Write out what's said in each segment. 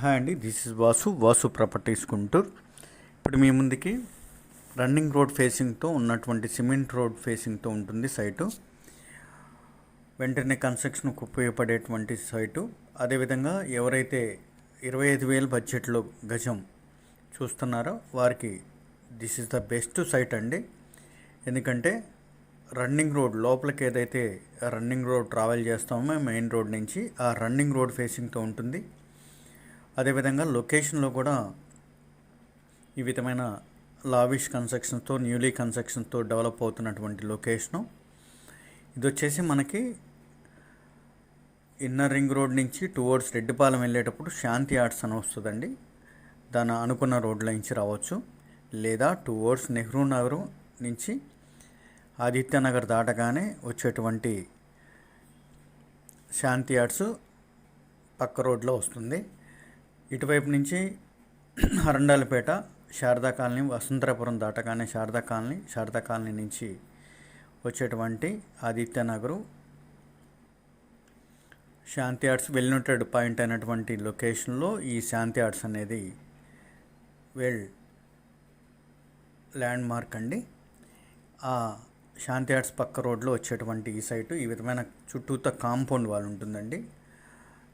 Hi అండి, this is Vasu properties Guntur. ఇప్పుడు మీ ముందుకి రన్నింగ్ రోడ్ ఫేసింగ్తో ఉన్నటువంటి సిమెంట్ రోడ్ ఫేసింగ్తో ఉంటుంది సైటు. వెంటనే కన్స్ట్రక్షన్కు ఉపయోగపడేటువంటి సైటు. అదేవిధంగా ఎవరైతే 25,000 బడ్జెట్లో గజం చూస్తున్నారో వారికి this is the best site అండి. ఎందుకంటే రన్నింగ్ రోడ్ లోపలికి ఏదైతే రన్నింగ్ రోడ్ ట్రావెల్ చేస్తామో మెయిన్ రోడ్ నుంచి ఆ రన్నింగ్ రోడ్ ఫేసింగ్తో ఉంటుంది. అదేవిధంగా లొకేషన్లో కూడా ఈ విధమైన లావిష్ కన్స్ట్రక్షన్తో న్యూలీ కన్స్ట్రక్షన్తో డెవలప్ అవుతున్నటువంటి లొకేషను. ఇది వచ్చేసి మనకి ఇన్నర్ రింగ్ రోడ్ నుంచి టువర్డ్స్ రెడ్డిపాలెం వెళ్ళేటప్పుడు శాంతి ఆర్ట్స్ అని వస్తుందండి. దాని అనుకున్న రోడ్ల నుంచి రావచ్చు, లేదా టువర్డ్స్ నెహ్రూ నగర్ నుంచి ఆదిత్యనగర్ దాటగానే వచ్చేటువంటి శాంతి ఆర్ట్స్ పక్క రోడ్లో వస్తుంది. ఇటువైపు నుంచి హరండాలపేట, శారదా కాలనీ, వసంతరాపురం దాటగానే శారదా కాలనీ నుంచి వచ్చేటువంటి ఆదిత్యనగరు శాంతి ఆర్ట్స్ వెల్నోటెడ్ పాయింట్ అయినటువంటి లొకేషన్లో ఈ శాంతి ఆర్ట్స్ అనేది ల్యాండ్ మార్క్ అండి. ఆ శాంతి ఆర్ట్స్ పక్క రోడ్లో వచ్చేటువంటి ఈ సైటు ఈ విధమైన చుట్టూతా కాంపౌండ్ వాల్ ఉంటుందండి.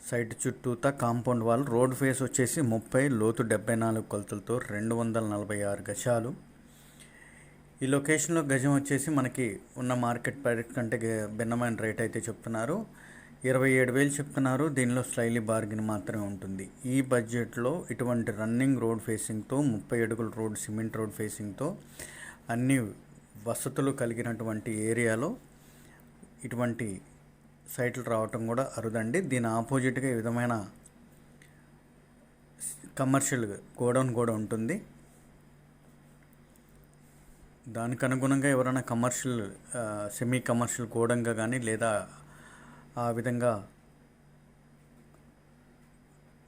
సైట్ చుట్టూతా కాంపౌండ్ వాల్, రోడ్ ఫేస్ వచ్చేసి 30, లోతు 74 కొలతలతో 246 గజాలు. ఈ లొకేషన్లో గజం వచ్చేసి మనకి ఉన్న మార్కెట్ ప్రైస్ కంటే భిన్నమైన రేట్ అయితే చెప్తున్నారు. 27,000 చెప్తున్నారు. దీనిలో స్లైలీ బార్గెన్ మాత్రమే ఉంటుంది. ఈ బడ్జెట్లో ఇటువంటి రన్నింగ్ రోడ్ ఫేసింగ్తో 30 అడుగుల రోడ్, సిమెంట్ రోడ్ ఫేసింగ్తో అన్ని వసతులు కలిగినటువంటి ఏరియాలో ఇటువంటి సైట్లు రావటం కూడా అరుదండి. దీని ఆపోజిట్గా ఈ విధమైన కమర్షియల్ గోడౌన్ కూడా ఉంటుంది. దానికి అనుగుణంగా ఎవరైనా కమర్షియల్ సెమీ కమర్షియల్ గోడంగా కానీ లేదా ఆ విధంగా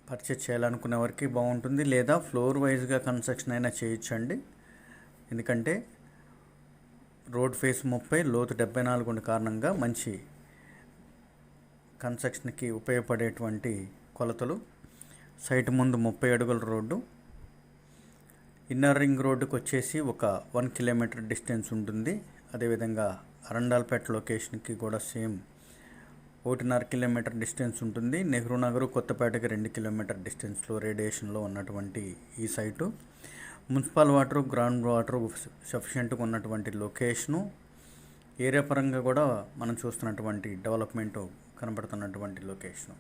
పర్చేజ్ చేయాలనుకునే వారికి బాగుంటుంది, లేదా ఫ్లోర్ వైజ్గా కన్స్ట్రక్షన్ అయినా చేయొచ్చండి. ఎందుకంటే రోడ్ ఫేస్ 30, లోతు 74 ఉన్న కారణంగా మంచి కన్స్ట్రక్షన్కి ఉపయోగపడేటువంటి కొలతలు. సైట్ ముందు 30 అడుగుల రోడ్డు. ఇన్నర్ రింగ్ రోడ్డుకి వచ్చేసి ఒక 1 కిలోమీటర్ డిస్టెన్స్ ఉంటుంది. అదేవిధంగా అరండాల్పేట లొకేషన్కి కూడా సేమ్ 1.5 కిలోమీటర్ డిస్టెన్స్ ఉంటుంది. నెహ్రూ నగర్, కొత్తపేటకి 2 కిలోమీటర్ డిస్టెన్స్లో రేడియేషన్లో ఉన్నటువంటి ఈ site municipal water, ground water సఫిషియెంట్గా ఉన్నటువంటి లొకేషను. ఏరియా పరంగా కూడా మనం చూస్తున్నటువంటి డెవలప్మెంట్ కనబడుతున్నటువంటి లొకేషను.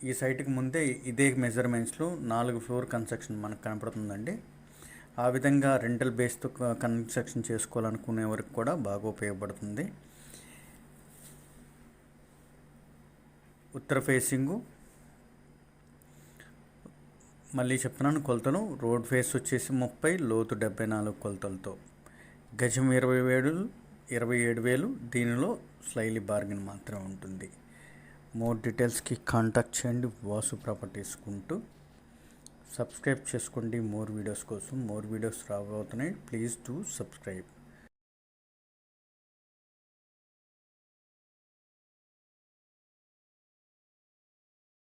ఈ సైట్కి ముందే ఇదే మెజర్మెంట్స్లో 4 ఫ్లోర్ కన్స్ట్రక్షన్ మనకు కనపడుతుందండి. ఆ విధంగా రెంటల్ బేస్తో కన్స్ట్రక్షన్ చేసుకోవాలనుకునే వరకు కూడా బాగా ఉపయోగపడుతుంది. ఉత్తర ఫేసింగు మళ్ళీ చెప్తున్నాను కొలతలు. రోడ్ ఫేస్ వచ్చేసి 30, లోతు 74 కొలతలతో గజం 27,000. దీనిలో స్లైలీ బార్గెన్ మాత్రమే ఉంటుంది. మోర్ డీటెయిల్స్కి కాంటాక్ట్ చేయండి వాసు ప్రాపర్టీస్ గుంటూరు. సబ్స్క్రైబ్ చేసుకోండి మోర్ వీడియోస్ కోసం. మోర్ వీడియోస్ రాబోతున్నాయి. Please do subscribe.